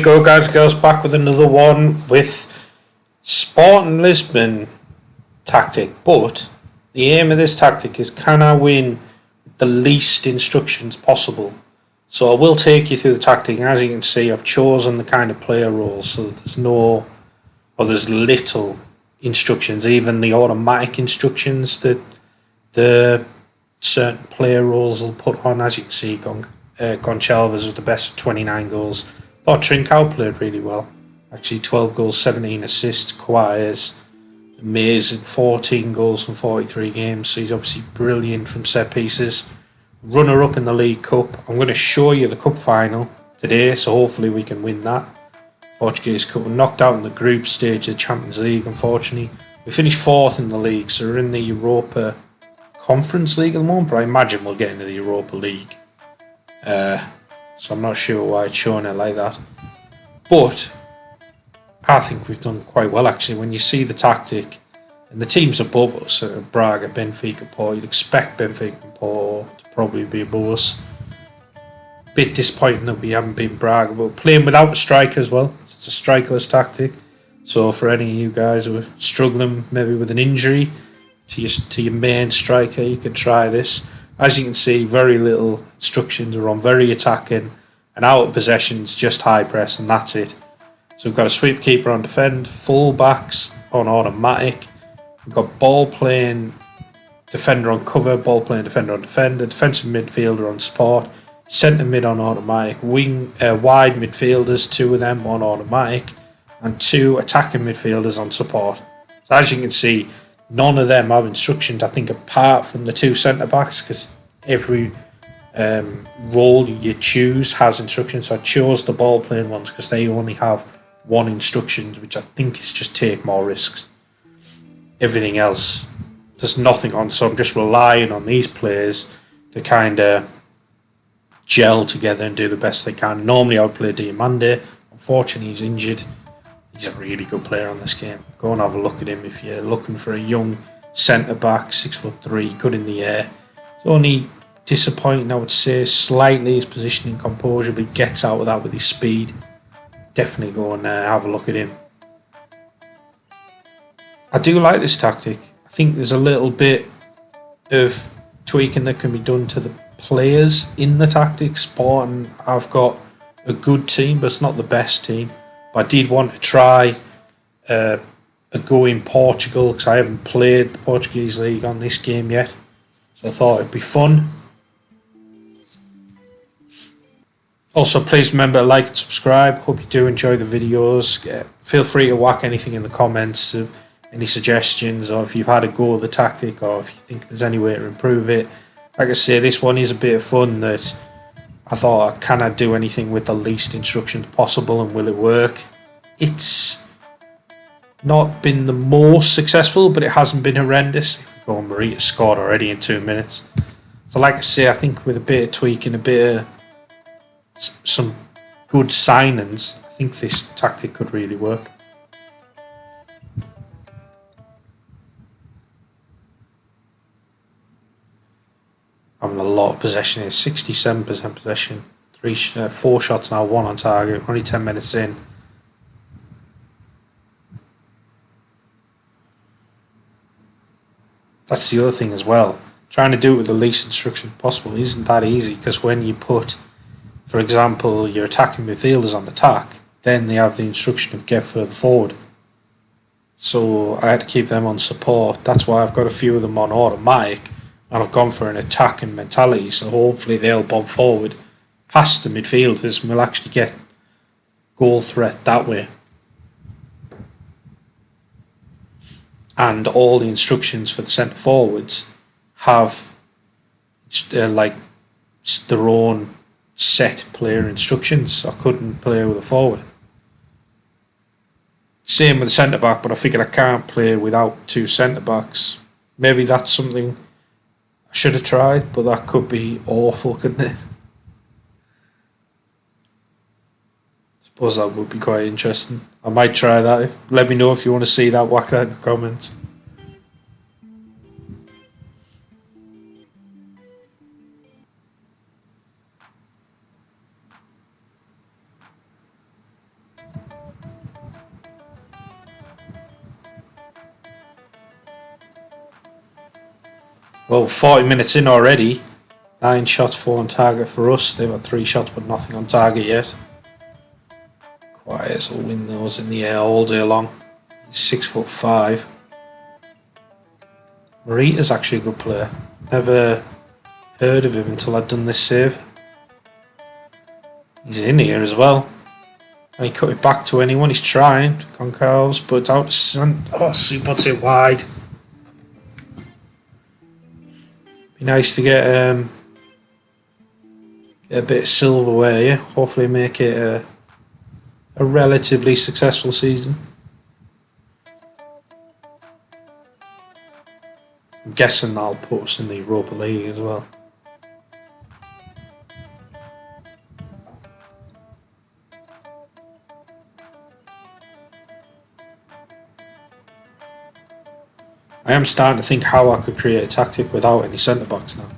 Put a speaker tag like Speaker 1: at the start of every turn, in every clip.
Speaker 1: go, guys and girls, back with another one with Spartan Lisbon tactic. But the aim of this tactic is, can I win with the least instructions possible? So I will take you through the tactic, and as you can see, I've chosen the kind of player roles, so there's little instructions, even the automatic instructions that the certain player roles will put on. As you can see, Goncalves was the best of 29 goals. Thought Trincao played really well. Actually, 12 goals, 17 assists. Quires amazing, 14 goals from 43 games. So he's obviously brilliant from set pieces. Runner-up in the League Cup. I'm going to show you the cup final today, so hopefully we can win that. Portuguese Cup. We're knocked out in the group stage of the Champions League, unfortunately. We finished 4th in the league, so we're in the Europa Conference League at the moment, but I imagine we'll get into the Europa League. So I'm not sure why it's showing it like that. But I think we've done quite well, actually. When you see the tactic, and the teams above us, Braga, Benfica, Porto, you'd expect Benfica and Porto to probably be above us. Bit disappointing that we haven't been Braga, but playing without a striker as well. It's a strikerless tactic. So for any of you guys who are struggling maybe with an injury to your main striker, you could try this. As you can see, very little instructions. We're on very attacking, and out of possessions, just high press, and that's it. So we've got a sweep keeper on defend, full backs on automatic. We've got ball playing defender on cover, ball playing defender on defender, defensive midfielder on support, centre mid on automatic, wide midfielders, 2 of them on automatic, and 2 attacking midfielders on support. So as you can see, none of them have instructions, I think, apart from the 2 centre backs, because every role you choose has instructions. So I chose the ball playing ones because they only have 1 instruction, which I think is just take more risks. Everything else, there's nothing on, so I'm just relying on these players to kind of gel together and do the best they can. Normally I would play Diamande. Unfortunately, he's injured. He's a really good player on this game. Go and have a look at him if you're looking for a young centre-back, 6'3", good in the air. It's only disappointing, I would say, slightly his positioning, composure, but he gets out of that with his speed. Definitely go and have a look at him. I do like this tactic. I think there's a little bit of tweaking that can be done to the players in the tactics. Spartan, I've got a good team, but it's not the best team. But I did want to try a go in Portugal, because I haven't played the Portuguese League on this game yet. So I thought it'd be fun. Also, please remember to like and subscribe. Hope you do enjoy the videos. Feel free to whack anything in the comments, any suggestions, or if you've had a go at the tactic, or if you think there's any way to improve it. Like I say, this one is a bit of fun that I thought, can I do anything with the least instructions possible, and will it work? It's not been the most successful, but it hasn't been horrendous. Go on, Marita scored already in 2 minutes. So like I say, I think with a bit of tweaking, a bit of some good signings, I think this tactic could really work. Having a lot of possession here, 67% possession, 4 shots now, 1 on target, only 10 minutes in. That's the other thing as well. Trying to do it with the least instructions possible isn't that easy, because when you put, for example, your attacking midfielders on attack, then they have the instruction of get further forward. So I had to keep them on support. That's why I've got a few of them on automatic, and I've gone for an attacking mentality, so hopefully they'll bomb forward past the midfielders and we'll actually get goal threat that way. And all the instructions for the centre forwards have like their own set player instructions. I couldn't play with a forward. Same with the centre back, but I figured I can't play without 2 centre backs. Maybe that's something I should have tried, but that could be awful, couldn't it? Suppose that would be quite interesting. I might try that. Let me know if you want to see that. Whack that in the comments. Well, 40 minutes in already. 9 shots, 4 on target for us. They've had 3 shots but nothing on target yet. Quiet will win those in the air all day long. He's 6'5". Morita's actually a good player. Never heard of him until I'd done this save. He's in here as well. And he cut it back to anyone. He's trying. Goncalves, but it's out to Sun. Oh, Sue puts it wide. Be nice to get a bit of silverware here. Hopefully make it a relatively successful season. I'm guessing that'll put us in the Europa League as well. I am starting to think how I could create a tactic without any centre-backs now.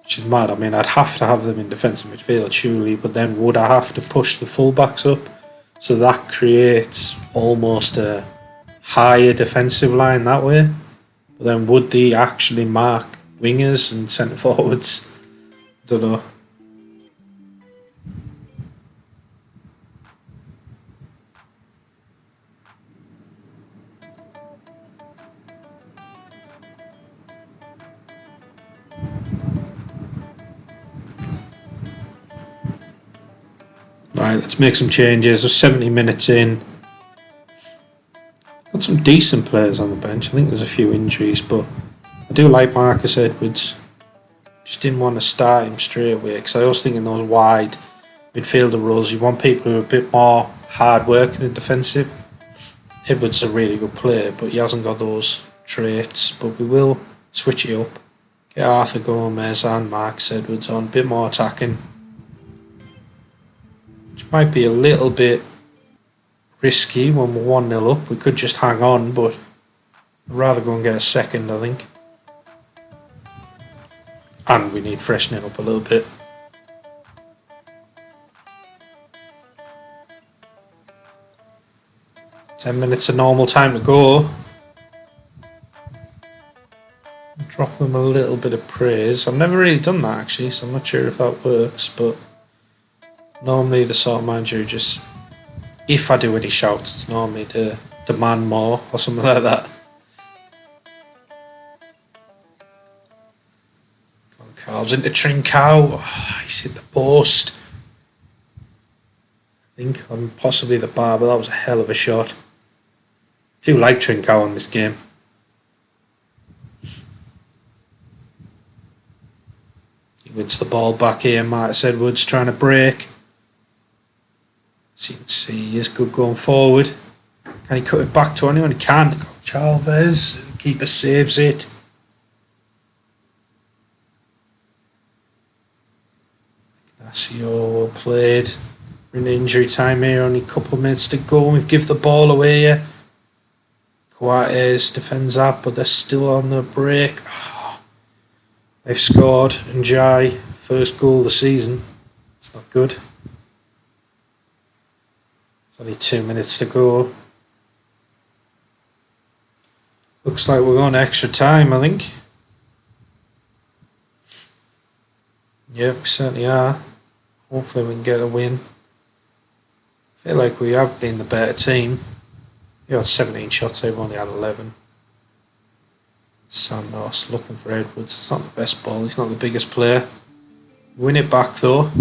Speaker 1: Which is mad. I mean, I'd have to have them in defensive midfield, surely, but then would I have to push the full-backs up? So that creates almost a higher defensive line that way. But then would they actually mark wingers and centre-forwards? Don't know. Right, let's make some changes. We're 70 minutes in. Got some decent players on the bench. I think there's a few injuries, but I do like Marcus Edwards. Just didn't want to start him straight away because I was thinking those wide midfielder roles, you want people who are a bit more hard working and defensive. Edwards is a really good player, but he hasn't got those traits. But we will switch it up. Get Arthur Gomez and Marcus Edwards on, a bit more attacking. Which might be a little bit risky when we're 1-0 up. We could just hang on, but I'd rather go and get a second, I think. And we need freshening up a little bit. "10 minutes of normal time to go." Drop them a little bit of praise. I've never really done that actually, so I'm not sure if that works, but normally the sort of manager just, if I do any shouts, it's normally to demand more or something like that. Goncalves into Trincao. Oh, he's hit the post. I think I'm possibly the bar, but that was a hell of a shot. I do like Trincao in this game. He wins the ball back here. Marcus Edwards trying to break. As you can see, he is good going forward. Can he cut it back to anyone? He can. Chavez, keeper saves it. Ignacio well played. We're in injury time here, only a couple of minutes to go. We give the ball away here. Coates defends that, but they're still on the break. Oh, they've scored. Njai, first goal of the season. It's not good. It's only 2 minutes to go. Looks like we're going to extra time, I think. Yep, we certainly are. Hopefully we can get a win. I feel like we have been the better team. We had 17 shots, they've only had 11. Santos looking for Edwards. It's not the best ball, he's not the biggest player. Win it back though.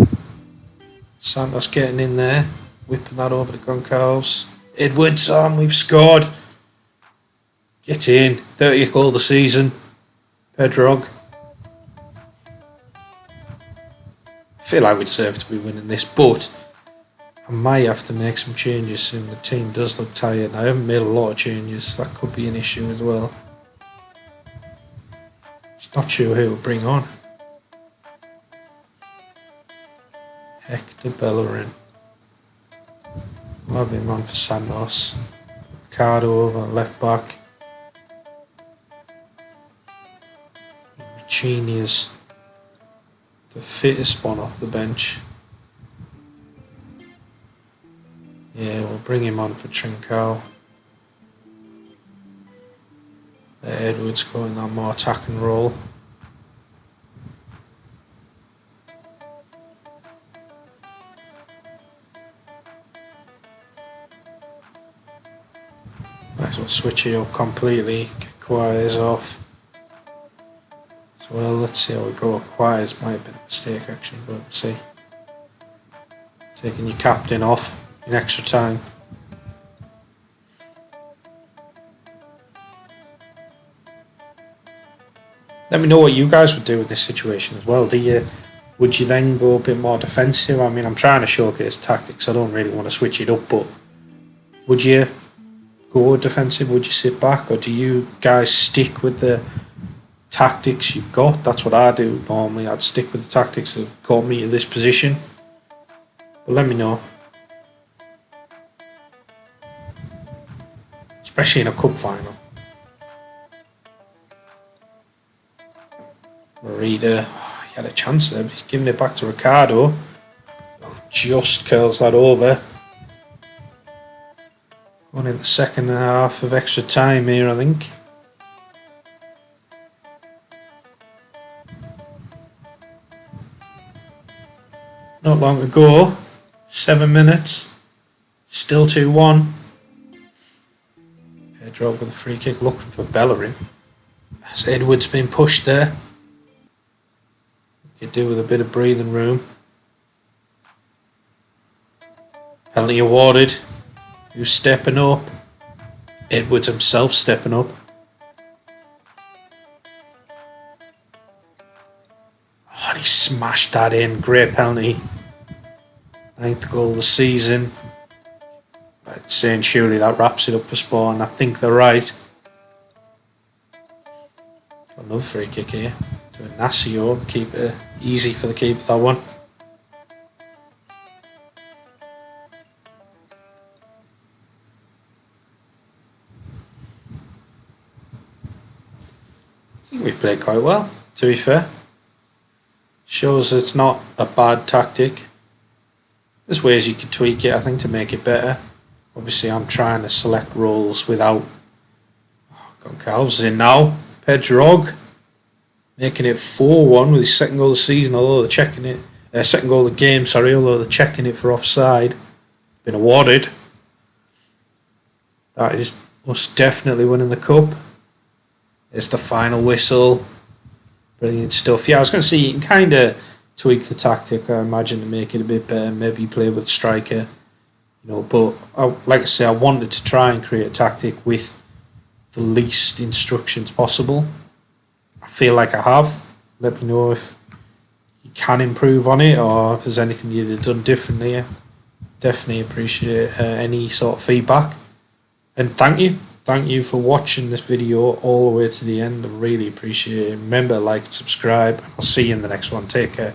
Speaker 1: Santos getting in there, whipping that over to Goncalves. Edwards on, we've scored. Get in, 30th goal of the season. Pedrog. I feel like we deserve to be winning this, but I might have to make some changes soon. The team does look tired. I haven't made a lot of changes. That could be an issue as well. Just not sure who to bring on. Hector Bellerin. Might be man for Santos. Ricardo over on left back. Chini is the fittest one off the bench. Yeah, we'll bring him on for Trincao. Edwards going that more attacking role. Might as well switch it up completely, get Quires off. So well, let's see how we go. Quires might have been a mistake actually, but we'll see. Taking your captain off in extra time. Let me know what you guys would do in this situation as well. Would you then go a bit more defensive? I mean, I'm trying to showcase tactics. I don't really want to switch it up, but would you go defensive? Would you sit back, or do you guys stick with the tactics you've got? That's what I do normally. I'd stick with the tactics that got me to this position. But let me know. Especially in a cup final. Marita, he had a chance there, but he's giving it back to Ricardo, who just curls that over. Going in the second half of extra time here, I think. Not long to go. 7 minutes. Still 2-1. Pedro with a free kick looking for Bellerin. Has Edwards been pushed there? Could do with a bit of breathing room. Penalty awarded. Who's stepping up? Edwards himself stepping up. Oh, and he smashed that in. Great penalty. 9th goal of the season. I'd saying surely that wraps it up for Spawn. I think they're right. Got another free kick here. To Inacio, the keeper. Easy for the keeper, that one. I think we played quite well, to be fair. Shows it's not a bad tactic. There's ways you could tweak it, I think, to make it better. Obviously, I'm trying to select roles without... Goncalves in now. Pedrog. Making it 4-1 with his second goal of the season, although they're checking it. Second goal of the game, sorry, although they're checking it for offside. Been awarded. That is us definitely winning the cup. It's the final whistle. Brilliant stuff. Yeah, I was going to say, you can kind of tweak the tactic, I imagine, to make it a bit better. Maybe play with striker. But like I say, I wanted to try and create a tactic with the least instructions possible. I feel like I have. Let me know if you can improve on it, or if there's anything you'd have done differently. I definitely appreciate any sort of feedback. And thank you for watching this video all the way to the end. I really appreciate it. Remember, like and subscribe. I'll see you in the next one. Take care.